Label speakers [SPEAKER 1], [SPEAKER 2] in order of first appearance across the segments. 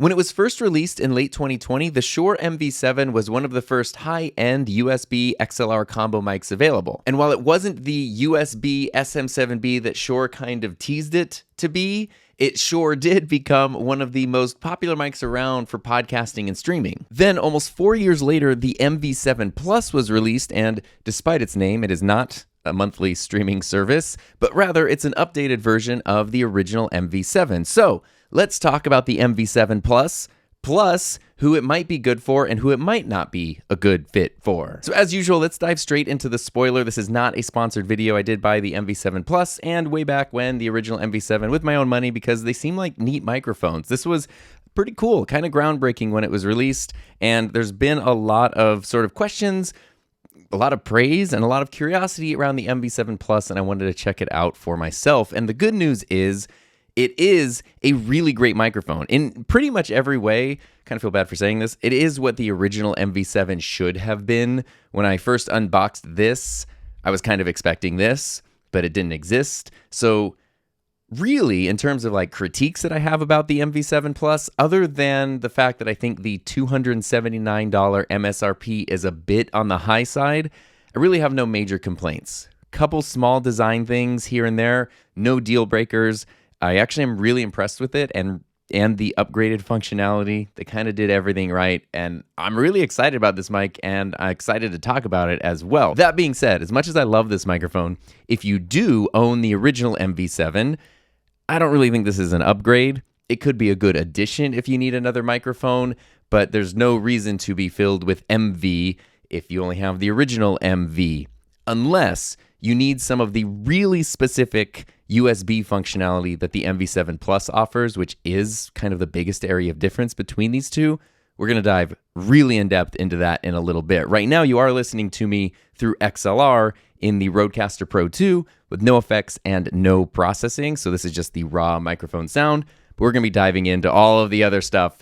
[SPEAKER 1] When it was first released in late 2020, the Shure MV7 was one of the first high-end USB XLR combo mics available. And while it wasn't the USB SM7B that Shure kind of teased it to be, it sure did become one of the most popular mics around for podcasting and streaming. Then, almost 4 years later, the MV7 Plus was released, and despite its name, it is not a monthly streaming service, but rather it's an updated version of the original MV7. So, let's talk about the MV7 plus who it might be good for and who it might not be a good fit for. So as usual, let's dive straight into the spoiler. This is not a sponsored video. I did buy the MV7 Plus and way back when the original MV7 with my own money because they seem like neat microphones. This was pretty cool, kind of groundbreaking when it was released, and there's been a lot of sort of questions, a lot of praise, and a lot of curiosity around the MV7 Plus, and I wanted to check it out for myself. And the good news is, it is a really great microphone in pretty much every way. Kind of feel bad for saying this. It is what the original MV7 should have been. When I first unboxed this, I was kind of expecting this, but it didn't exist. So really, in terms of like critiques that I have about the MV7 Plus, other than the fact that I think the $279 MSRP is a bit on the high side, I really have no major complaints. Couple small design things here and there, no deal breakers. I actually am really impressed with it and the upgraded functionality. They kind of did everything right, and I'm really excited about this mic, and I'm excited to talk about it as well. That being said, as much as I love this microphone, if you do own the original MV7, I don't really think this is an upgrade. It could be a good addition if you need another microphone, but there's no reason to be filled with MV if you only have the original MV, unless you need some of the really specific USB functionality that the MV7 Plus offers, which is kind of the biggest area of difference between these two. We're going to dive really in depth into that in a little bit. Right now, you are listening to me through XLR in the Rodecaster Pro 2 with no effects and no processing. So this is just the raw microphone sound. But we're going to be diving into all of the other stuff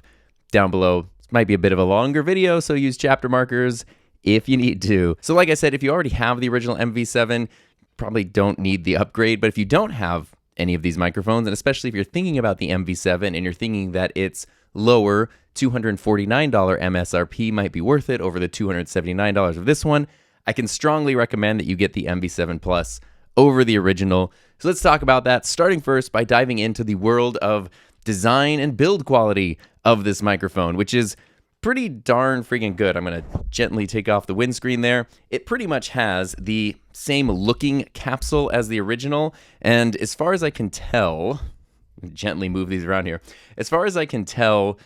[SPEAKER 1] down below. This might be a bit of a longer video, so use chapter markers if you need to. So like I said, if you already have the original MV7, probably don't need the upgrade. But if you don't have any of these microphones, and especially if you're thinking about the MV7 and you're thinking that its lower $249 MSRP might be worth it over the $279 of this one, I can strongly recommend that you get the MV7 Plus over the original. So let's talk about that, starting first by diving into the world of design and build quality of this microphone, which is pretty darn freaking good. I'm going to gently take off the windscreen there. It pretty much has the same looking capsule as the original, and as far as I can tell, gently move these around here. As far as I can tell,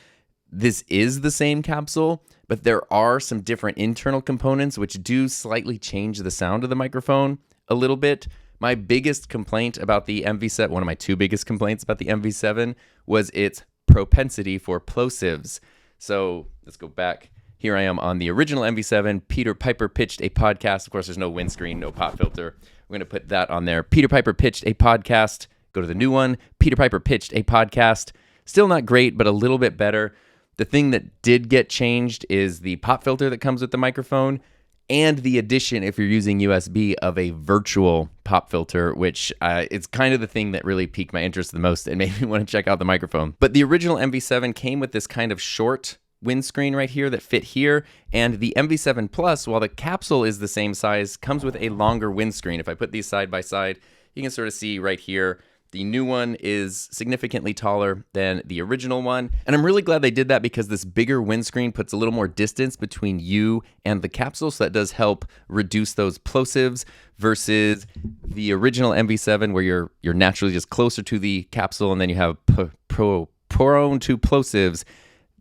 [SPEAKER 1] this is the same capsule, but there are some different internal components which do slightly change the sound of the microphone a little bit. My biggest complaint about the MV7, one of my two biggest complaints about the MV7 was its propensity for plosives. So let's go back. Here I am on the original MV7. Peter Piper pitched a podcast. Of course, there's no windscreen, no pop filter. We're going to put that on there. Peter Piper pitched a podcast. Go to the new one. Peter Piper pitched a podcast. Still not great, but a little bit better. The thing that did get changed is the pop filter that comes with the microphone and the addition, if you're using USB, of a virtual pop filter, which it's kind of the thing that really piqued my interest the most and made me want to check out the microphone. But the original MV7 came with this kind of short windscreen right here that fit here, and the MV7 Plus, while the capsule is the same size, comes with a longer windscreen. If I put these side by side, you can sort of see right here, the new one is significantly taller than the original one, and I'm really glad they did that because this bigger windscreen puts a little more distance between you and the capsule, so that does help reduce those plosives versus the original MV7 where you're naturally just closer to the capsule and then you have prone to plosives.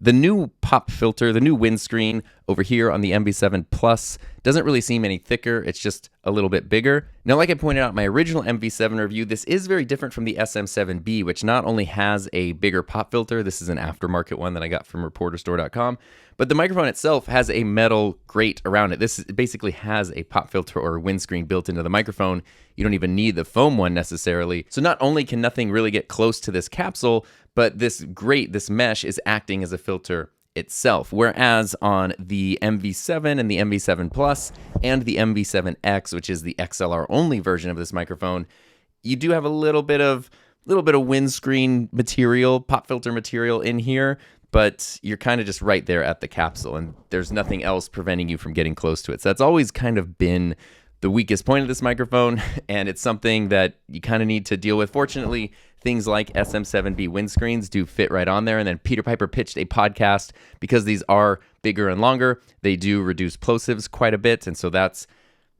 [SPEAKER 1] The new pop filter, the new windscreen over here on the MV7 Plus doesn't really seem any thicker. It's just a little bit bigger. Now, like I pointed out in my original MV7 review, this is very different from the SM7B, which not only has a bigger pop filter, this is an aftermarket one that I got from reporterstore.com, but the microphone itself has a metal grate around it. This basically has a pop filter or a windscreen built into the microphone. You don't even need the foam one necessarily. So not only can nothing really get close to this capsule, but this grate, this mesh, is acting as a filter itself. Whereas on the MV7 and the MV7 Plus and the MV7X, which is the XLR only version of this microphone, you do have a little bit of windscreen material, pop filter material in here, but you're kind of just right there at the capsule, and there's nothing else preventing you from getting close to it. So that's always kind of been the weakest point of this microphone, and it's something that you kind of need to deal with. Fortunately, things like SM7B windscreens do fit right on there, and then Peter Piper pitched a podcast because these are bigger and longer. They do reduce plosives quite a bit, and so that's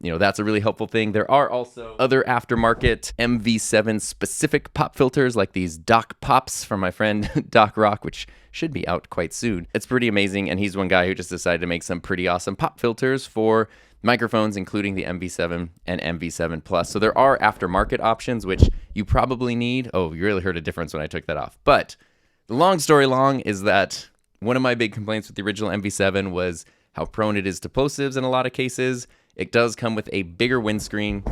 [SPEAKER 1] a really helpful thing. There are also other aftermarket MV7 specific pop filters like these Doc Pops from my friend Doc Rock, which should be out quite soon. It's pretty amazing, and he's one guy who just decided to make some pretty awesome pop filters for microphones, including the MV7 and MV7 Plus. So there are aftermarket options, which you probably need. Oh, you really heard a difference when I took that off. But the long story long is that one of my big complaints with the original MV7 was how prone it is to plosives in a lot of cases. It does come with a bigger windscreen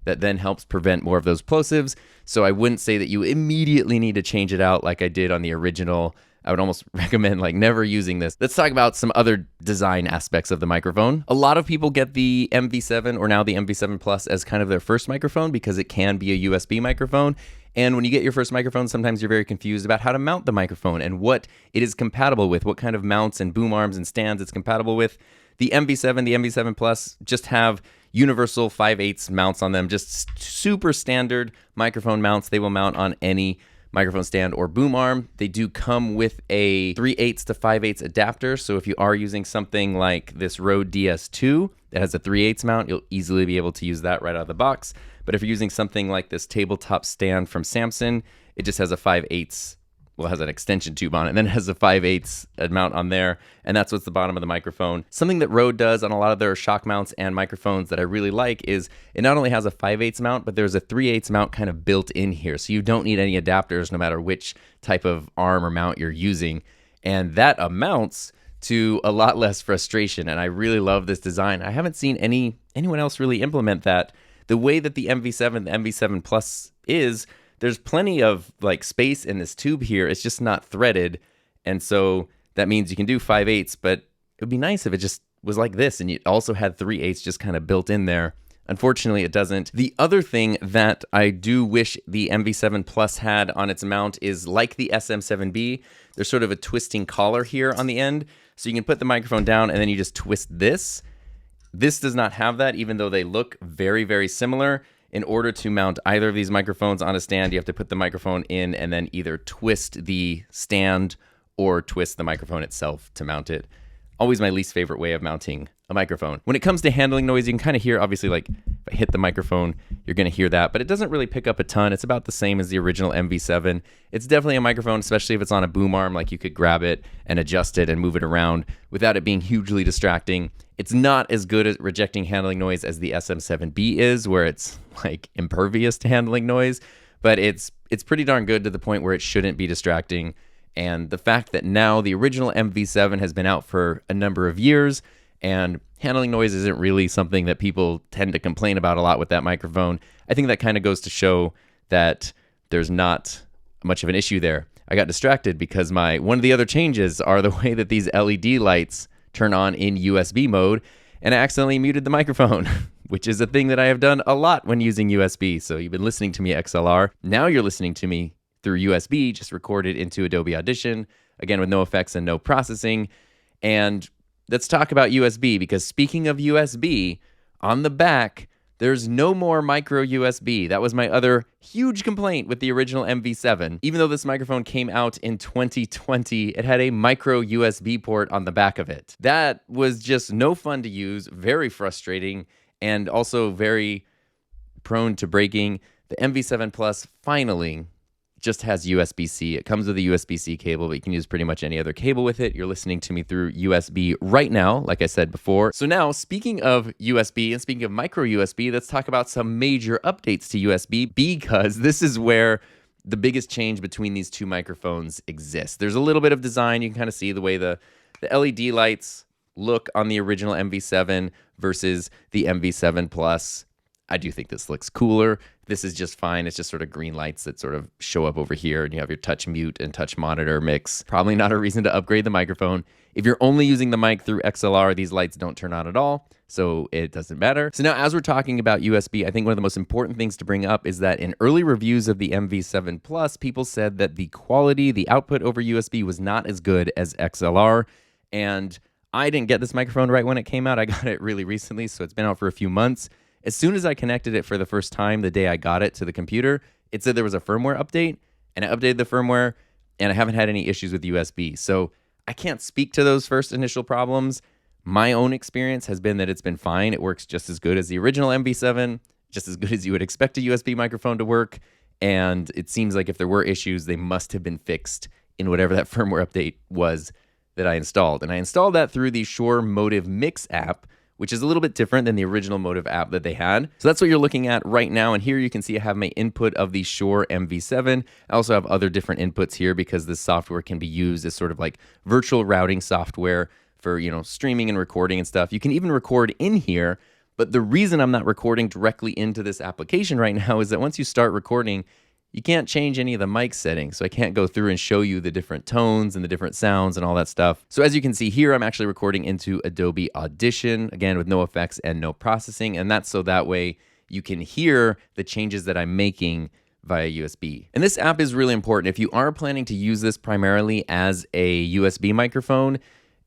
[SPEAKER 1] that then helps prevent more of those plosives. So I wouldn't say that you immediately need to change it out like I did on the original. I would almost recommend never using this. Let's talk about some other design aspects of the microphone. A lot of people get the MV7 or now the MV7 Plus as kind of their first microphone because it can be a USB microphone. And when you get your first microphone, sometimes you're very confused about how to mount the microphone and what it is compatible with, what kind of mounts and boom arms and stands it's compatible with. The MV7, the MV7 Plus just have universal 5/8 mounts on them, just super standard microphone mounts. They will mount on any microphone stand or boom arm. They do come with a 3/8 to 5/8 adapter. So if you are using something like this Rode DS2 that has a 3/8 mount, you'll easily be able to use that right out of the box. But if you're using something like this tabletop stand from Samson, it just has a 5/8. Well, it has an extension tube on it, and then it has a 5/8 mount on there, and that's what's the bottom of the microphone. Something that Rode does on a lot of their shock mounts and microphones that I really like is it not only has a 5/8 mount, but there's a 3/8 mount kind of built in here, so you don't need any adapters no matter which type of arm or mount you're using, and that amounts to a lot less frustration, and I really love this design. I haven't seen anyone else really implement that. The way that the MV7, the MV7 Plus is, there's plenty of space in this tube here. It's just not threaded. And so that means you can do 5/8, but it would be nice if it just was like this and you also had 3/8 just kind of built in there. Unfortunately, it doesn't. The other thing that I do wish the MV7 Plus had on its mount is like the SM7B, there's sort of a twisting collar here on the end. So you can put the microphone down and then you just twist this. This does not have that, even though they look very, very similar. In order to mount either of these microphones on a stand, you have to put the microphone in and then either twist the stand or twist the microphone itself to mount it. Always my least favorite way of mounting a microphone. When it comes to handling noise, you can kind of hear, obviously, if I hit the microphone, you're going to hear that, but it doesn't really pick up a ton. It's about the same as the original MV7. It's definitely a microphone, especially if it's on a boom arm, you could grab it and adjust it and move it around without it being hugely distracting. It's not as good at rejecting handling noise as the SM7B is, where it's impervious to handling noise, but it's pretty darn good to the point where it shouldn't be distracting. And the fact that now the original MV7 has been out for a number of years and handling noise isn't really something that people tend to complain about a lot with that microphone, I think that kind of goes to show that there's not much of an issue there. I got distracted because one of the other changes are the way that these LED lights turn on in USB mode, and I accidentally muted the microphone, which is a thing that I have done a lot when using USB. So you've been listening to me XLR. Now you're listening to me through USB, just recorded into Adobe Audition, again with no effects and no processing. And let's talk about USB, because speaking of USB, on the back, there's no more micro USB. That was my other huge complaint with the original MV7. Even though this microphone came out in 2020, it had a micro USB port on the back of it. That was just no fun to use, very frustrating, and also very prone to breaking. The MV7 Plus finally just has USB-C. It comes with a USB-C cable, but you can use pretty much any other cable with it. You're listening to me through USB right now, like I said before. So now, speaking of USB and speaking of micro USB, let's talk about some major updates to USB, because this is where the biggest change between these two microphones exists. There's a little bit of design. You can kind of see the way the LED lights look on the original MV7 versus the MV7 Plus. I do think this looks cooler. This is just fine. It's just sort of green lights that sort of show up over here, and you have your touch mute and touch monitor mix. Probably not a reason to upgrade the microphone. If you're only using the mic through XLR, these lights don't turn on at all, so it doesn't matter. So now as we're talking about USB, I think one of the most important things to bring up is that in early reviews of the MV7 Plus, people said that the quality, the output over USB was not as good as XLR, and I didn't get this microphone right when it came out. I got it really recently, so it's been out for a few months. As soon as I connected it for the first time, the day I got it to the computer, it said there was a firmware update, and I updated the firmware, and I haven't had any issues with USB. So I can't speak to those first initial problems. My own experience has been that it's been fine. It works just as good as the original MV7, just as good as you would expect a USB microphone to work. And it seems like if there were issues, they must have been fixed in whatever that firmware update was that I installed. And I installed that through the Shure MotivMix App, which is a little bit different than the original Motiv app that they had. So that's what you're looking at right now. And here you can see I have my input of the Shure MV7. I also have other different inputs here because this software can be used as sort of like virtual routing software for, streaming and recording and stuff. You can even record in here, but the reason I'm not recording directly into this application right now is that once you start recording, you can't change any of the mic settings. So I can't go through and show you the different tones and the different sounds and all that stuff. So as you can see here, I'm actually recording into Adobe Audition, again, with no effects and no processing. And that's so that way you can hear the changes that I'm making via USB. And this app is really important. If you are planning to use this primarily as a USB microphone,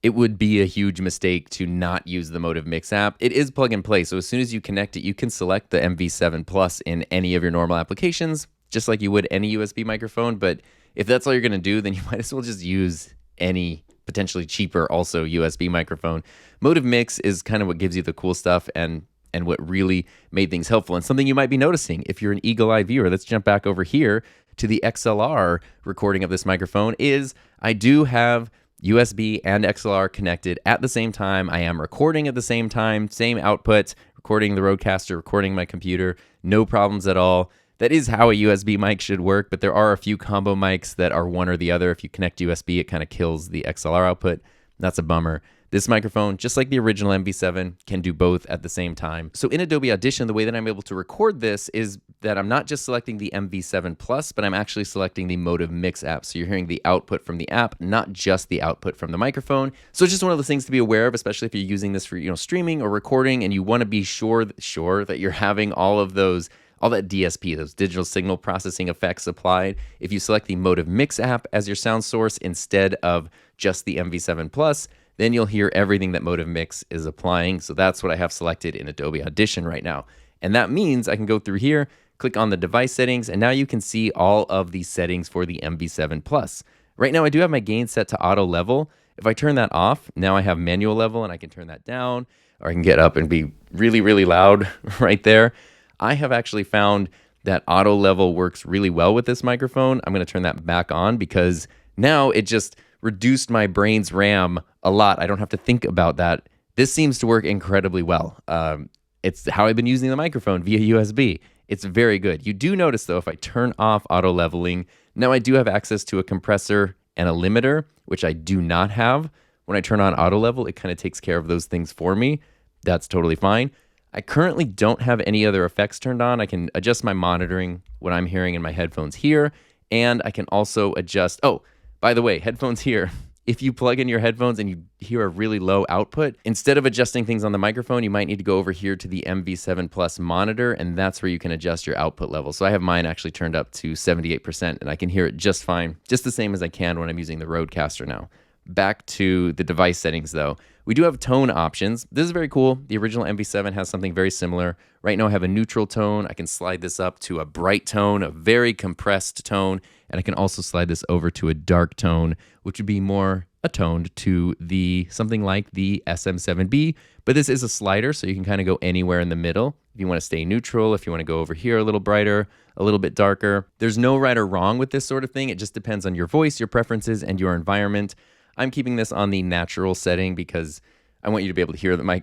[SPEAKER 1] it would be a huge mistake to not use the MotivMix app. It is plug and play. So as soon as you connect it, you can select the MV7 Plus in any of your normal applications, just like you would any USB microphone. But if that's all you're going to do, then you might as well just use any potentially cheaper also USB microphone. MotivMix is kind of what gives you the cool stuff and what really made things helpful. And something you might be noticing if you're an eagle-eye viewer, let's jump back over here to the XLR recording of this microphone, is I do have USB and XLR connected at the same time. I am recording at the same time, same output, recording the Rodecaster, recording my computer, no problems at all. That is how a USB mic should work, but there are a few combo mics that are one or the other. If you connect USB, it kind of kills the XLR output. That's a bummer. This microphone, just like the original MV7, can do both at the same time. So in Adobe Audition, the way that I'm able to record this is that I'm not just selecting the MV7 Plus, but I'm actually selecting the MotivMix app. So you're hearing the output from the app, not just the output from the microphone. So it's just one of those things to be aware of, especially if you're using this for streaming or recording, and you want to be sure that you're having all that DSP, those digital signal processing effects applied. If you select the MotivMix app as your sound source instead of just the MV7 Plus, then you'll hear everything that MotivMix is applying. So that's what I have selected in Adobe Audition right now. And that means I can go through here, click on the device settings, and now you can see all of the settings for the MV7 Plus. Right now I do have my gain set to auto level. If I turn that off, now I have manual level and I can turn that down, or I can get up and be really, really loud right there. I have actually found that auto level works really well with this microphone. I'm going to turn that back on because now it just reduced my brain's RAM a lot. I don't have to think about that. This seems to work incredibly well. It's how I've been using the microphone via USB. It's very good. You do notice though, if I turn off auto leveling, now I do have access to a compressor and a limiter, which I do not have. When I turn on auto level, it kind of takes care of those things for me. That's totally fine. I currently don't have any other effects turned on. I can adjust my monitoring, what I'm hearing in my headphones here, and I can also adjust, oh, by the way, headphones here. If you plug in your headphones and you hear a really low output, instead of adjusting things on the microphone, you might need to go over here to the MV7 Plus monitor, and that's where you can adjust your output level. So I have mine actually turned up to 78%, and I can hear it just fine, just the same as I can when I'm using the Rodecaster now. Back to the device settings though. We do have tone options. This is very cool. The original MV7 has something very similar. Right now I have a neutral tone. I can slide this up to a bright tone, a very compressed tone, and I can also slide this over to a dark tone, which would be more attuned to something like the SM7B, but this is a slider, so you can kind of go anywhere in the middle. If you want to stay neutral, if you want to go over here a little brighter, a little bit darker. There's no right or wrong with this sort of thing. It just depends on your voice, your preferences, and your environment. I'm keeping this on the natural setting because I want you to be able to hear the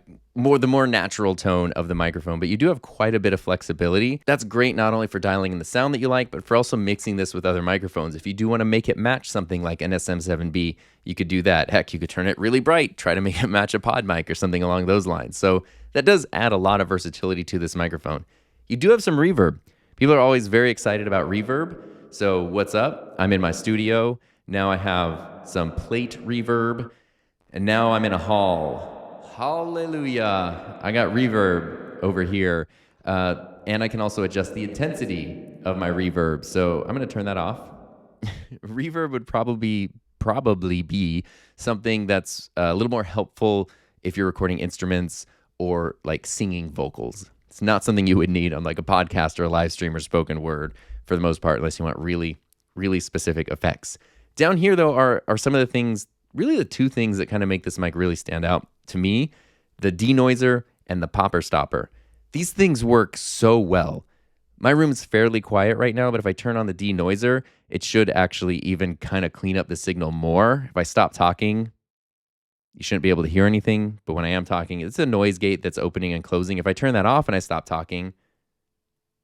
[SPEAKER 1] more natural tone of the microphone, but you do have quite a bit of flexibility. That's great not only for dialing in the sound that you like, but for also mixing this with other microphones. If you do want to make it match something like an SM7B, you could do that. Heck, you could turn it really bright, try to make it match a PodMic or something along those lines. So that does add a lot of versatility to this microphone. You do have some reverb. People are always very excited about reverb. So what's up? I'm in my studio. Now I have some plate reverb. And now I'm in a hall. Hallelujah. I got reverb over here. And I can also adjust the intensity of my reverb. So I'm going to turn that off. Reverb would probably be something that's a little more helpful if you're recording instruments or like singing vocals. It's not something you would need on like a podcast or a live stream or spoken word for the most part, unless you want really, really specific effects. Down here, though, are some of the things, really the two things that kind of make this mic really stand out to me: the denoiser and the popper stopper. These things work so well. My room's fairly quiet right now, but if I turn on the denoiser, it should actually even kind of clean up the signal more. If I stop talking, you shouldn't be able to hear anything, but when I am talking, it's a noise gate that's opening and closing. If I turn that off and I stop talking,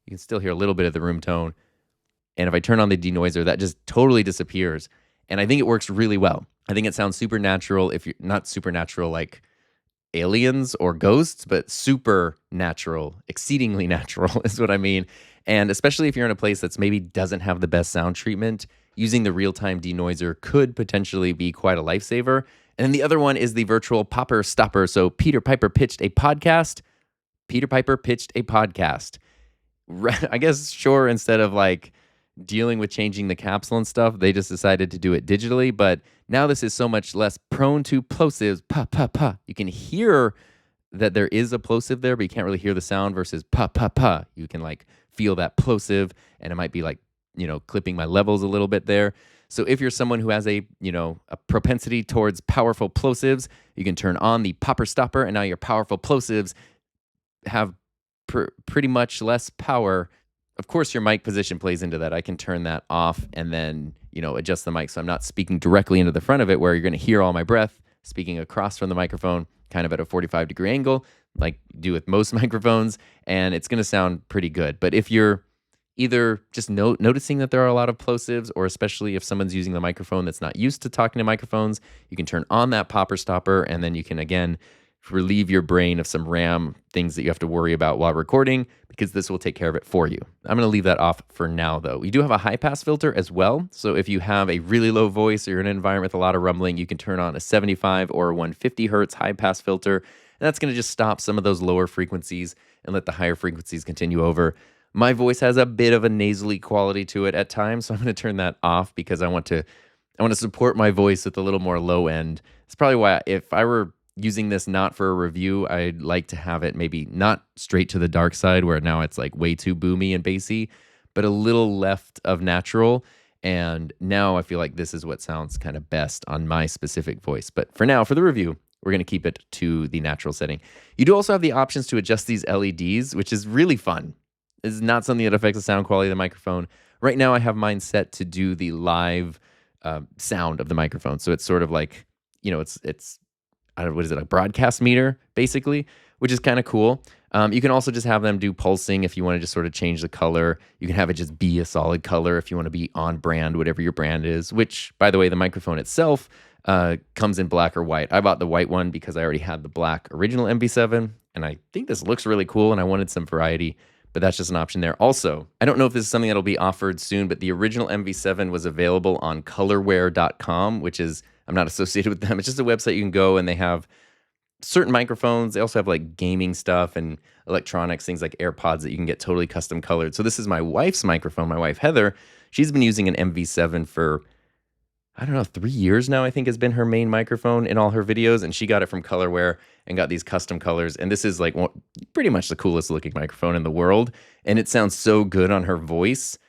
[SPEAKER 1] you can still hear a little bit of the room tone. And if I turn on the denoiser, that just totally disappears. And I think it works really well. I think it sounds supernatural, if you're not supernatural like aliens or ghosts, but supernatural, exceedingly natural is what I mean. And especially if you're in a place that's maybe doesn't have the best sound treatment, using the real-time denoiser could potentially be quite a lifesaver. And then the other one is the virtual popper stopper. So Peter Piper pitched a podcast. I guess, sure, instead of like dealing with changing the capsule and stuff, they just decided to do it digitally. But now this is so much less prone to plosives. Pa, pa, pa. You can hear that there is a plosive there, but you can't really hear the sound versus pa, pa, pa. You can like feel that plosive, and it might be like, clipping my levels a little bit there. So if you're someone who has a propensity towards powerful plosives, you can turn on the popper stopper, and now your powerful plosives have pretty much less power. Of course, your mic position plays into that. I can turn that off and then, adjust the mic so I'm not speaking directly into the front of it where you're going to hear all my breath speaking across from the microphone, kind of at a 45-degree angle, like you do with most microphones, and it's going to sound pretty good. But if you're either just noticing that there are a lot of plosives, or especially if someone's using the microphone that's not used to talking to microphones, you can turn on that popper stopper, and then you can, again, relieve your brain of some RAM things that you have to worry about while recording, because this will take care of it for you. I'm going to leave that off for now, though. We do have a high-pass filter as well, so if you have a really low voice or you're in an environment with a lot of rumbling, you can turn on a 75 or 150 hertz high-pass filter, and that's going to just stop some of those lower frequencies and let the higher frequencies continue over. My voice has a bit of a nasally quality to it at times, so I'm going to turn that off because I want to support my voice with a little more low end. It's probably why if I were using this not for a review, I'd like to have it maybe not straight to the dark side where now it's like way too boomy and bassy, but a little left of natural. And now I feel like this is what sounds kind of best on my specific voice. But for now, for the review, we're going to keep it to the natural setting. You do also have the options to adjust these LEDs, which is really fun. This is not something that affects the sound quality of the microphone. Right now, I have mine set to do the live sound of the microphone. So it's sort of like, it's I don't know, what is it, a broadcast meter, basically, which is kind of cool. You can also just have them do pulsing if you want to just sort of change the color. You can have it just be a solid color if you want to be on brand, whatever your brand is, which, by the way, the microphone itself comes in black or white. I bought the white one because I already had the black original MV7, and I think this looks really cool, and I wanted some variety. But that's just an option there. Also, I don't know if this is something that'll be offered soon, but the original MV7 was available on colorware.com, which is, I'm not associated with them. It's just a website you can go, and they have certain microphones. They also have like gaming stuff and electronics, things like AirPods that you can get totally custom colored. So this is my wife's microphone, my wife Heather. She's been using an MV7 for, 3 years now, I think, has been her main microphone in all her videos, and she got it from Colorware and got these custom colors, and this is like pretty much the coolest looking microphone in the world, and it sounds so good on her voice.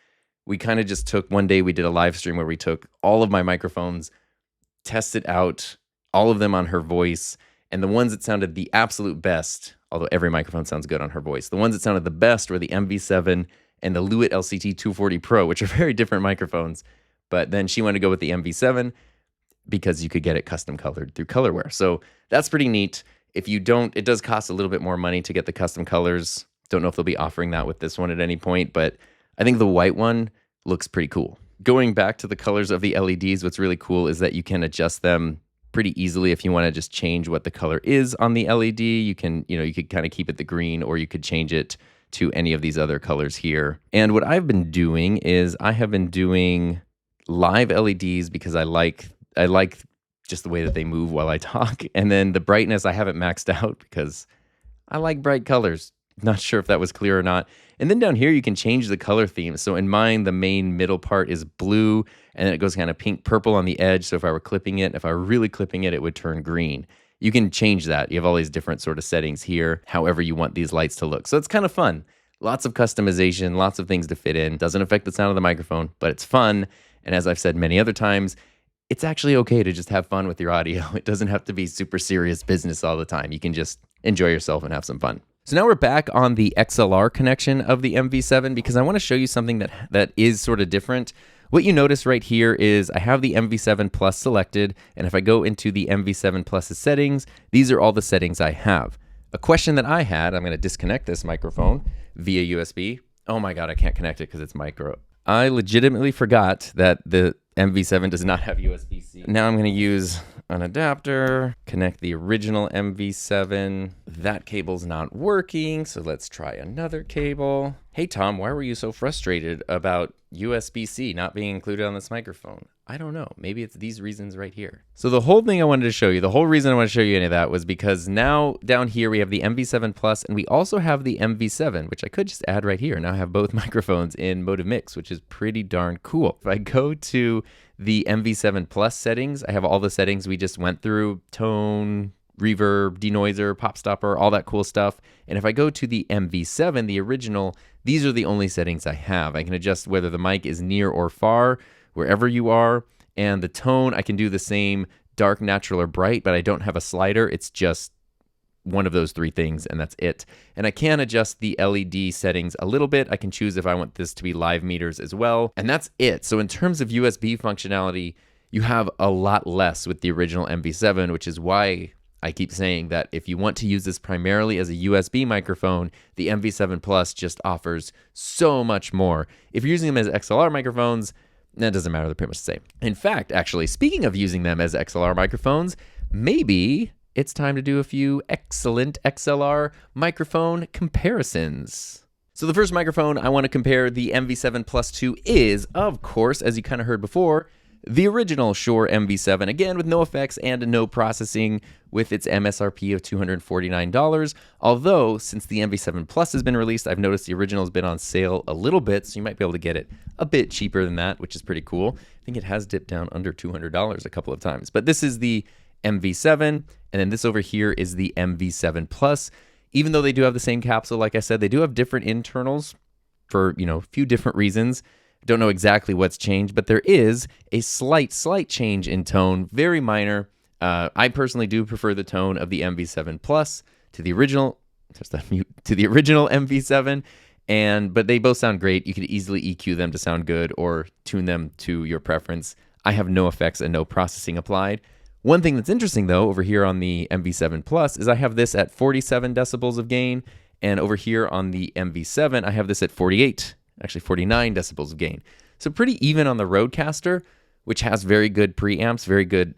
[SPEAKER 1] We kind of just took, one day we did a live stream where we took all of my microphones, tested out all of them on her voice, and the ones that sounded the absolute best, although every microphone sounds good on her voice, the ones that sounded the best were the MV7 and the Lewitt LCT 240 Pro, which are very different microphones. But then she wanted to go with the MV7 because you could get it custom colored through Colorware. So that's pretty neat. If you don't, it does cost a little bit more money to get the custom colors. Don't know if they'll be offering that with this one at any point, but I think the white one looks pretty cool. Going back to the colors of the LEDs, what's really cool is that you can adjust them pretty easily. If you want to just change what the color is on the LED, you can, you could kind of keep it the green, or you could change it to any of these other colors here. And what I've been doing is I have been doing live LEDs because I like just the way that they move while I talk. And then the brightness I haven't maxed out because I like bright colors. Not sure if that was clear or not. And then down here, you can change the color theme. So in mine, the main middle part is blue, and then it goes kind of pink purple on the edge. So if I were clipping it, if I were really clipping it, it would turn green. You can change that. You have all these different sort of settings here, however you want these lights to look. So it's kind of fun. Lots of customization, lots of things to fit in. Doesn't affect the sound of the microphone, but it's fun. And as I've said many other times, it's actually okay to just have fun with your audio. It doesn't have to be super serious business all the time. You can just enjoy yourself and have some fun. So now we're back on the XLR connection of the MV7 because I want to show you something that is sort of different. What you notice right here is I have the MV7 Plus selected, and if I go into the MV7 Plus's settings, these are all the settings I have. A question that I had, I'm going to disconnect this microphone via USB. Oh my God, I can't connect it because it's micro. I legitimately forgot that the MV7 does not have USB-C. Now I'm going to use an adapter, connect the original MV7. That cable's not working, so let's try another cable. Hey Tom, why were you so frustrated about USB-C not being included on this microphone? I don't know. Maybe it's these reasons right here. So the whole thing I wanted to show you, the whole reason I want to show you any of that was because now down here we have the MV7 Plus and we also have the MV7, which I could just add right here. Now I have both microphones in MotivMix, which is pretty darn cool. If I go to the MV7 Plus settings, I have all the settings we just went through: tone, reverb, denoiser, pop stopper, all that cool stuff. And if I go to the MV7, the original, these are the only settings I have. I can adjust whether the mic is near or far, wherever you are. And the tone, I can do the same dark, natural, or bright, but I don't have a slider. It's just one of those three things, and that's it. And I can adjust the LED settings a little bit. I can choose if I want this to be live meters as well, and that's it. So in terms of USB functionality, you have a lot less with the original MV7, which is why I keep saying that if you want to use this primarily as a USB microphone, the MV7 Plus just offers so much more. If you're using them as XLR microphones, that doesn't matter, they're pretty much the same. In fact, actually, speaking of using them as XLR microphones, maybe it's time to do a few excellent XLR microphone comparisons. So the first microphone I want to compare the MV7 Plus to is, of course, as you kind of heard before, the original Shure MV7, again with no effects and no processing, with its MSRP of $249. Although, since the MV7 Plus has been released, I've noticed the original has been on sale a little bit, so you might be able to get it a bit cheaper than that, which is pretty cool. I think it has dipped down under $200 a couple of times. But this is the MV7, and then this over here is the MV7 Plus. Even though they do have the same capsule, like I said, they do have different internals for, a few different reasons. Don't know exactly what's changed, but there is a slight change in tone, very minor. I personally do prefer the tone of the MV7 Plus to the original, to the original MV7, but they both sound great. You could easily EQ them to sound good or tune them to your preference. I have no effects and no processing applied. One thing that's interesting though, over here on the MV7 Plus, is I have this at 47 decibels of gain, and over here on the MV7, I have this at 49 decibels of gain. So pretty even on the Rodecaster, which has very good preamps, very good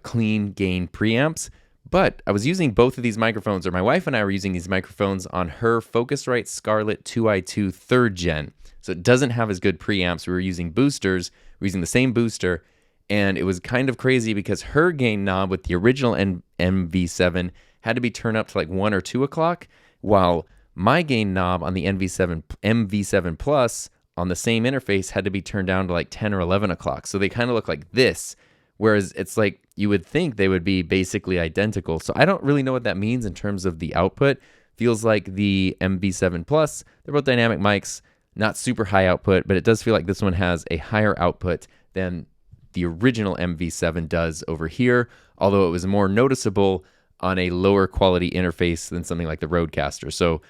[SPEAKER 1] clean gain preamps. But I was using both of these microphones, or my wife and I were using these microphones on her Focusrite Scarlett 2i2 3rd gen. So it doesn't have as good preamps. We were using boosters, we were using the same booster, and it was kind of crazy because her gain knob with the original MV7 had to be turned up to like 1 or 2 o'clock, while my gain knob on the MV7 Plus on the same interface had to be turned down to like 10 or 11 o'clock. So they kind of look like this, whereas it's like you would think they would be basically identical. So I don't really know what that means in terms of the output. Feels like the MV7 Plus, they're both dynamic mics, not super high output, but it does feel like this one has a higher output than the original MV7 does over here, although it was more noticeable on a lower quality interface than something like the Rodecaster. So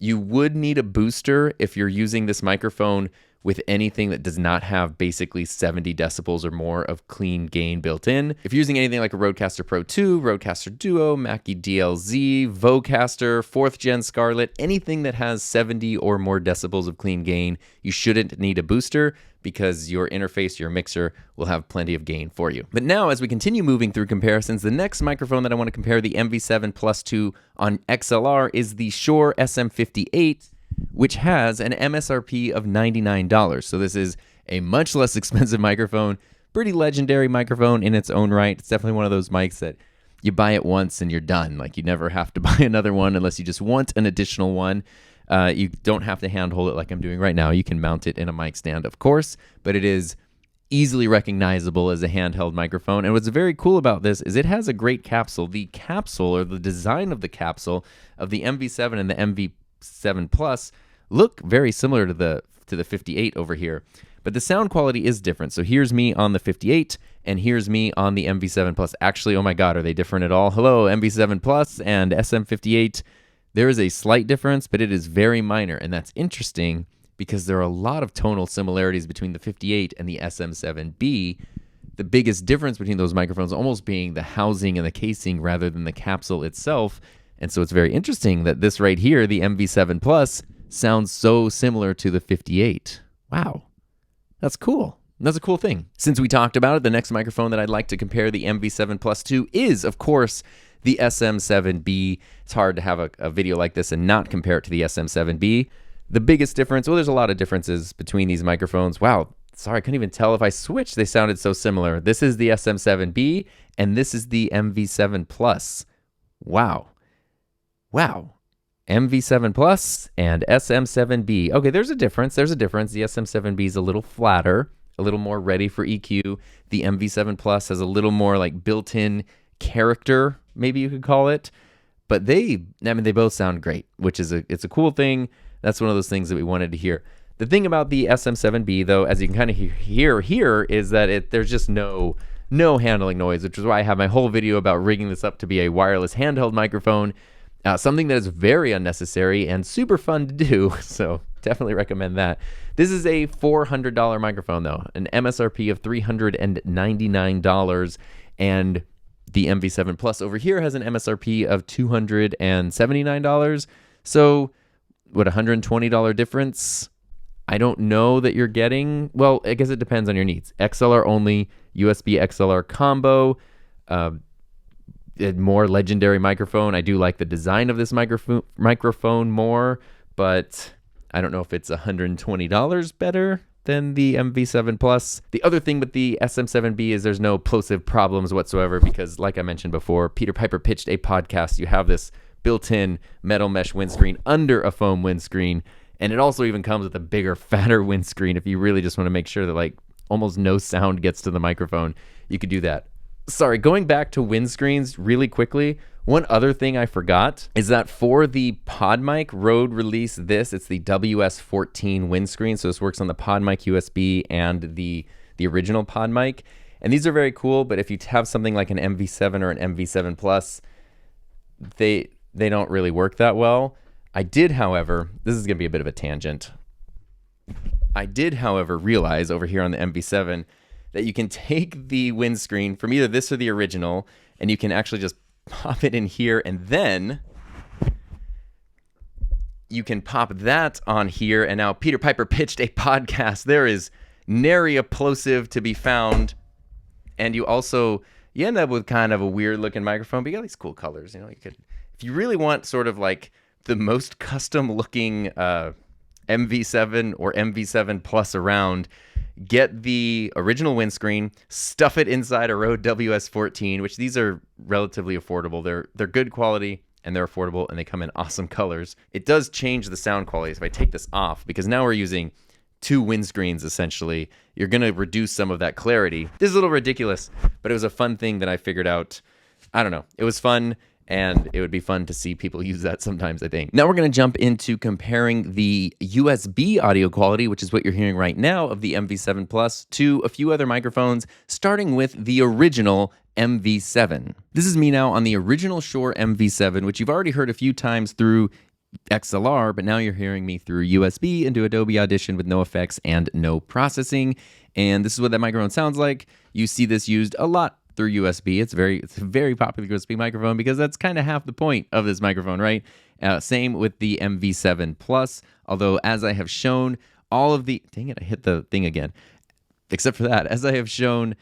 [SPEAKER 1] you would need a booster if you're using this microphone with anything that does not have basically 70 decibels or more of clean gain built in. If you're using anything like a Rodecaster Pro 2, Rodecaster Duo, Mackie DLZ, Vocaster, 4th Gen Scarlett, anything that has 70 or more decibels of clean gain, you shouldn't need a booster because your interface, your mixer, will have plenty of gain for you. But now, as we continue moving through comparisons, the next microphone that I want to compare the MV7 Plus to on XLR is the Shure SM58. which has an MSRP of $99. So this is a much less expensive microphone, pretty legendary microphone in its own right. It's definitely one of those mics that you buy it once and you're done. Like, you never have to buy another one unless you just want an additional one. You don't have to handhold it like I'm doing right now. You can mount it in a mic stand, of course, but it is easily recognizable as a handheld microphone. And what's very cool about this is it has a great capsule. The capsule, or the design of the capsule of the MV7 and the MV7 Plus, look very similar to the 58 over here. But the sound quality is different. So here's me on the 58, and here's me on the MV7 Plus. Actually, oh my God, are they different at all? Hello, MV7 Plus and SM58. There is a slight difference, but it is very minor, and that's interesting because there are a lot of tonal similarities between the 58 and the SM7B. The biggest difference between those microphones almost being the housing and the casing rather than the capsule itself. And so it's very interesting that this right here, the MV7 Plus, sounds so similar to the 58. Wow. That's cool. That's a cool thing. Since we talked about it, the next microphone that I'd like to compare the MV7 Plus to is, of course, the SM7B. It's hard to have a video like this and not compare it to the SM7B. The biggest difference, well, there's a lot of differences between these microphones. Wow, sorry, I couldn't even tell if I switched. They sounded so similar. This is the SM7B, and this is the MV7 Plus. Wow. Wow. MV7 Plus and SM7B. Okay, there's a difference. There's a difference. The SM7B is a little flatter, a little more ready for EQ. The MV7 Plus has a little more like built-in character, maybe you could call it. But they both sound great, which is it's a cool thing. That's one of those things that we wanted to hear. The thing about the SM7B, though, as you can kind of hear here, is that there's just no handling noise, which is why I have my whole video about rigging this up to be a wireless handheld microphone. Something that is very unnecessary and super fun to do, so definitely recommend that. This is a $400 microphone, though, an MSRP of $399, and the MV7 Plus over here has an MSRP of $279. So, what, $120 difference? I don't know that you're getting, well, I guess it depends on your needs. XLR only, USB XLR combo, a more legendary microphone. I do like the design of this microphone more, but I don't know if it's $120 better than the MV7 Plus. The other thing with the SM7B is there's no plosive problems whatsoever because, like I mentioned before, Peter Piper pitched a podcast. You have this built-in metal mesh windscreen under a foam windscreen, and it also even comes with a bigger, fatter windscreen. If you really just want to make sure that like almost no sound gets to the microphone, you could do that. Sorry, going back to windscreens really quickly, one other thing I forgot is that for the PodMic Rode release it's the WS14 windscreen. So this works on the PodMic USB and the original PodMic. And these are very cool, but if you have something like an MV7 or an MV7 Plus, they don't really work that well. I did, however, this is going to be a bit of a tangent. I did, however, realize over here on the MV7 that you can take the windscreen from either this or the original, and you can actually just pop it in here, and then you can pop that on here. And now Peter Piper pitched a podcast. There is nary a plosive to be found, and you end up with kind of a weird looking microphone, but you got these cool colors. You know, you could, if you really want sort of like the most custom looking MV7 or MV7 Plus around, get the original windscreen, stuff it inside a Rode WS14, which these are relatively affordable. They're good quality and they're affordable and they come in awesome colors. It does change the sound quality if I take this off, because now we're using two windscreens essentially. You're going to reduce some of that clarity. This is a little ridiculous, but it was a fun thing that I figured out. I don't know. It was fun. And it would be fun to see people use that sometimes, I think. Now we're going to jump into comparing the USB audio quality, which is what you're hearing right now, of the MV7 Plus to a few other microphones, starting with the original MV7. This is me now on the original Shure MV7, which you've already heard a few times through XLR, but now you're hearing me through USB into Adobe Audition with no effects and no processing. And this is what that microphone sounds like. You see this used a lot through USB. It's a very popular USB microphone because that's kind of half the point of this microphone, right? Same with the MV7 Plus, although as I have shown, all of the, dang it, I hit the thing again. Except for that, as I have shown,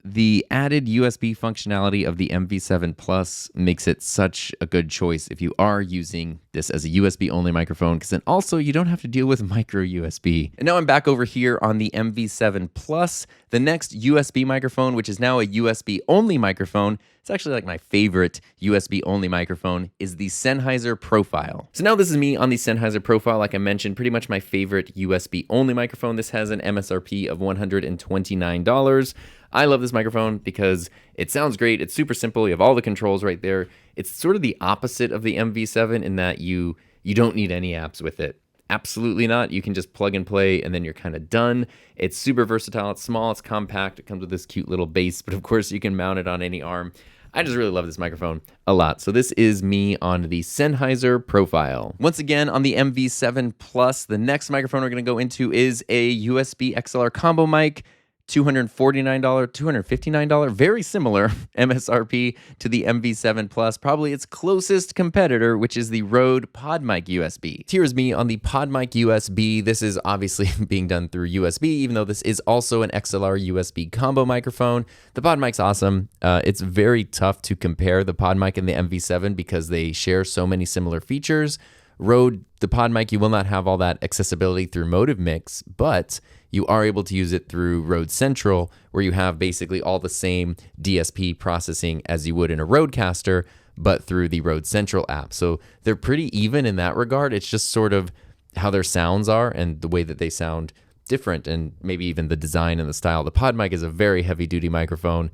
[SPEAKER 1] the added USB functionality of the MV7 Plus makes it such a good choice if you are using this as a USB only microphone, because then also you don't have to deal with micro USB. And now I'm back over here on the MV7 Plus, the next USB microphone, which is now a USB only microphone. It's actually like my favorite USB only microphone, is the Sennheiser Profile. So now this is me on the Sennheiser Profile. Like I mentioned, pretty much my favorite USB only microphone. This has an MSRP of $129. I love this microphone because it sounds great. It's super simple. You have all the controls right there. It's sort of the opposite of the MV7 in that you don't need any apps with it. Absolutely not. You can just plug and play and then you're kind of done. It's super versatile. It's small. It's compact. It comes with this cute little base, but of course you can mount it on any arm. I just really love this microphone a lot. So this is me on the Sennheiser Profile. Once again, on the MV7 Plus, the next microphone we're going to go into is a USB XLR combo mic. $249, $259, very similar MSRP to the MV7 Plus, probably its closest competitor, which is the Rode PodMic USB. Here's me on the PodMic USB. This is obviously being done through USB, even though this is also an XLR USB combo microphone. The PodMic's awesome. It's very tough to compare the PodMic and the MV7 because they share so many similar features. Rode, the PodMic, you will not have all that accessibility through MotivMix, but you are able to use it through Rode Central, where you have basically all the same DSP processing as you would in a Rodecaster, but through the Rode Central app. So they're pretty even in that regard. It's just sort of how their sounds are and the way that they sound different, and maybe even the design and the style. The PodMic is a very heavy-duty microphone.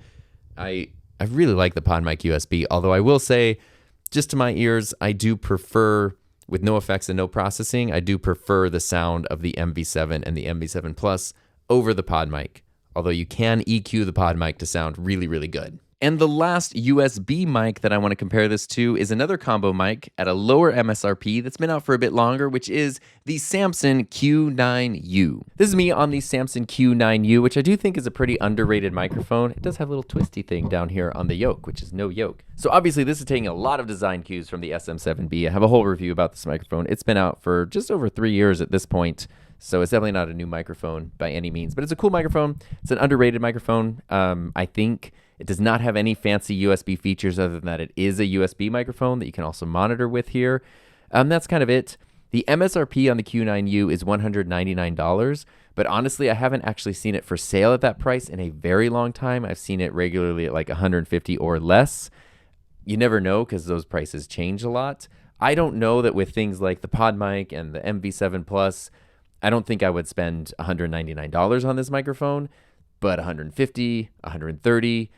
[SPEAKER 1] I really like the PodMic USB, although I will say, just to my ears, I do prefer, with no effects and no processing, I do prefer the sound of the MV7 and the MV7 Plus over the PodMic, although you can EQ the PodMic to sound really, really good. And the last USB mic that I want to compare this to is another combo mic at a lower MSRP that's been out for a bit longer, which is the Samson Q9u. This is me on the Samson Q9u, which I do think is a pretty underrated microphone. It does have a little twisty thing down here on the yoke, which is no yoke. So obviously this is taking a lot of design cues from the SM7B. I have a whole review about this microphone. It's been out for just over 3 years at this point, so it's definitely not a new microphone by any means, but it's a cool microphone. It's an underrated microphone. I think it does not have any fancy USB features other than that it is a USB microphone that you can also monitor with here. That's kind of it. The MSRP on the Q9u is $199, but honestly, I haven't actually seen it for sale at that price in a very long time. I've seen it regularly at like $150 or less. You never know because those prices change a lot. I don't know that with things like the PodMic and the MV7 Plus, I don't think I would spend $199 on this microphone, but $150, $130,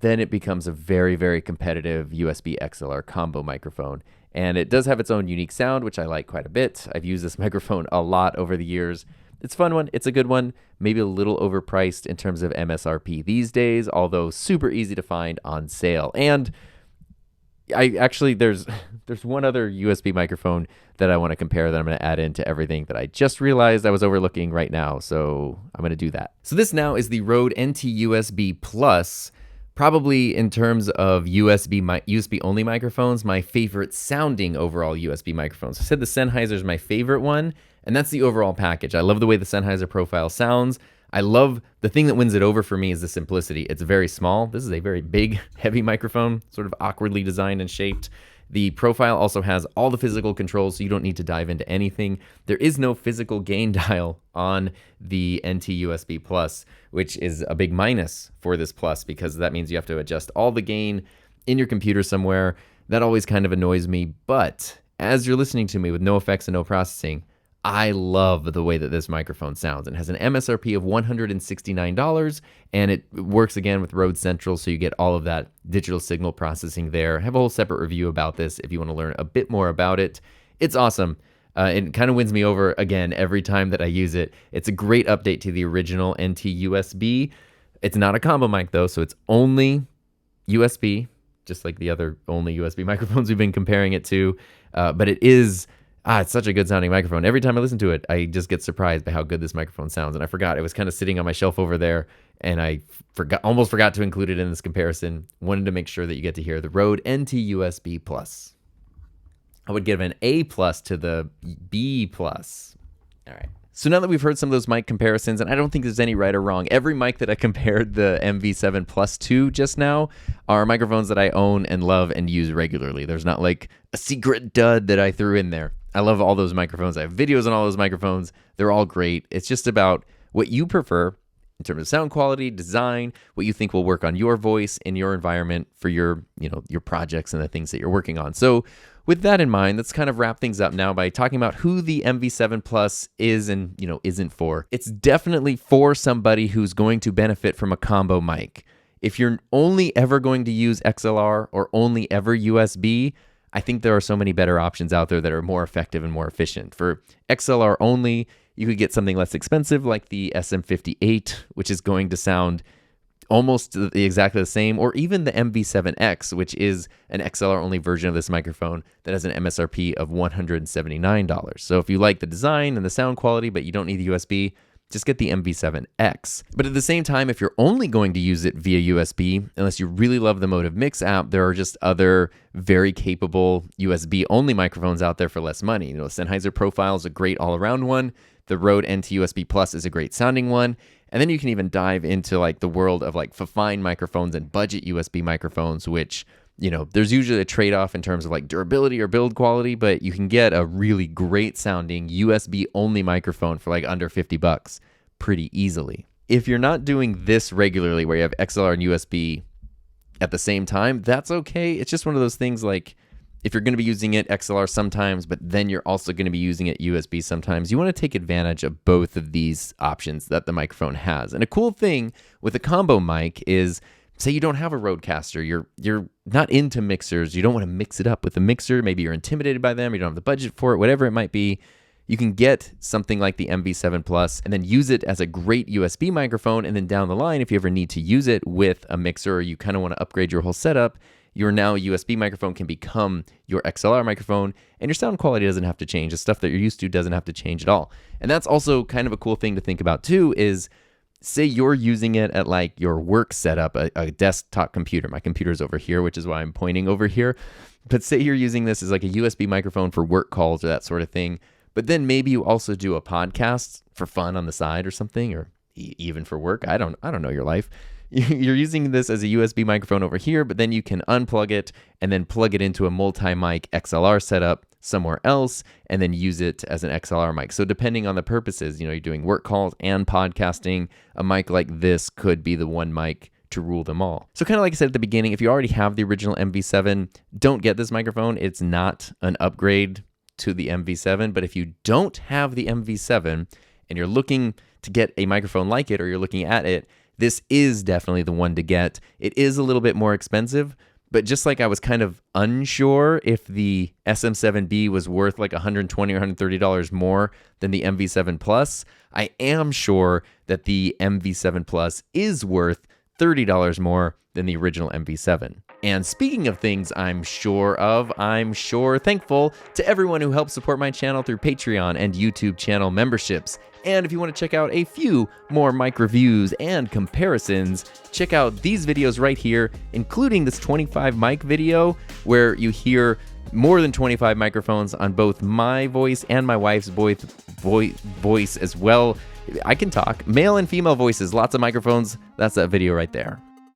[SPEAKER 1] then it becomes a very, very competitive USB XLR combo microphone. And it does have its own unique sound, which I like quite a bit. I've used this microphone a lot over the years. It's a fun one. It's a good one. Maybe a little overpriced in terms of MSRP these days, although super easy to find on sale. And I actually, there's one other USB microphone that I want to compare that I'm going to add into everything that I just realized I was overlooking right now. So I'm going to do that. So this now is the Rode NT USB Plus. Probably in terms of USB only microphones, my favorite sounding overall USB microphones. I said the Sennheiser is my favorite one, and that's the overall package. I love the way the Sennheiser Profile sounds. I love the thing that wins it over for me is the simplicity. It's very small. This is a very big, heavy microphone, sort of awkwardly designed and shaped. The Profile also has all the physical controls, so you don't need to dive into anything. There is no physical gain dial on the NT USB Plus, which is a big minus for this Plus because that means you have to adjust all the gain in your computer somewhere. That always kind of annoys me, but as you're listening to me with no effects and no processing, I love the way that this microphone sounds. It has an MSRP of $169, and it works again with Rode Central, so you get all of that digital signal processing there. I have a whole separate review about this if you want to learn a bit more about it. It's awesome. It kind of wins me over again every time that I use it. It's a great update to the original NT USB. It's not a combo mic though, so it's only USB, just like the other only USB microphones we've been comparing it to. But it is... it's such a good sounding microphone. Every time I listen to it, I just get surprised by how good this microphone sounds. And I forgot, it was kind of sitting on my shelf over there, and I almost forgot to include it in this comparison. Wanted to make sure that you get to hear the Rode NT USB Plus. I would give an A+ to the B+. All right. So now that we've heard some of those mic comparisons, and I don't think there's any right or wrong, every mic that I compared the MV7 Plus to just now are microphones that I own and love and use regularly. There's not like a secret dud that I threw in there. I love all those microphones. I have videos on all those microphones. They're all great. It's just about what you prefer in terms of sound quality, design, what you think will work on your voice in your environment for your, your projects and the things that you're working on. So with that in mind, let's kind of wrap things up now by talking about who the MV7 Plus is and, isn't for. It's definitely for somebody who's going to benefit from a combo mic. If you're only ever going to use XLR or only ever USB, I think there are so many better options out there that are more effective and more efficient. For XLR only, you could get something less expensive like the SM58, which is going to sound almost exactly the same, or even the MV7X, which is an XLR-only version of this microphone that has an MSRP of $179. So if you like the design and the sound quality, but you don't need the USB, just get the MV7X. But at the same time, if you're only going to use it via USB, unless you really love the MotivMix app, there are just other very capable USB-only microphones out there for less money. Sennheiser Profile is a great all-around one. The Rode NT USB Plus is a great sounding one. And then you can even dive into like the world of like fine microphones and budget USB microphones, which, there's usually a trade-off in terms of like durability or build quality, but you can get a really great sounding USB only microphone for like under $50 pretty easily. If you're not doing this regularly where you have XLR and USB at the same time, that's okay. It's just one of those things like, if you're going to be using it XLR sometimes, but then you're also going to be using it USB sometimes, you want to take advantage of both of these options that the microphone has. And a cool thing with a combo mic is, say you don't have a Rodecaster, you're not into mixers, you don't want to mix it up with a mixer, maybe you're intimidated by them, you don't have the budget for it, whatever it might be, you can get something like the MV7 Plus and then use it as a great USB microphone, and then down the line, if you ever need to use it with a mixer or you kind of want to upgrade your whole setup, your now USB microphone can become your XLR microphone, and your sound quality doesn't have to change. The stuff that you're used to doesn't have to change at all. And that's also kind of a cool thing to think about too, is say you're using it at like your work setup, a desktop computer. My computer's over here, which is why I'm pointing over here. But say you're using this as like a USB microphone for work calls or that sort of thing. But then maybe you also do a podcast for fun on the side or something, or even for work. I don't know your life. You're using this as a USB microphone over here, but then you can unplug it and then plug it into a multi-mic XLR setup somewhere else and then use it as an XLR mic. So depending on the purposes, you're doing work calls and podcasting, a mic like this could be the one mic to rule them all. So kind of like I said at the beginning, if you already have the original MV7, don't get this microphone. It's not an upgrade to the MV7, but if you don't have the MV7 and you're looking to get a microphone like it, or you're looking at it, this is definitely the one to get. It is a little bit more expensive, but just like I was kind of unsure if the SM7B was worth like $120 or $130 more than the MV7 Plus, I am sure that the MV7 Plus is worth $30 more than the original MV7. And speaking of things I'm sure of, I'm sure thankful to everyone who helps support my channel through Patreon and YouTube channel memberships. And if you want to check out a few more mic reviews and comparisons, check out these videos right here, including this 25 mic video where you hear more than 25 microphones on both my voice and my wife's voice as well. I can talk. Male and female voices, lots of microphones. That's that video right there.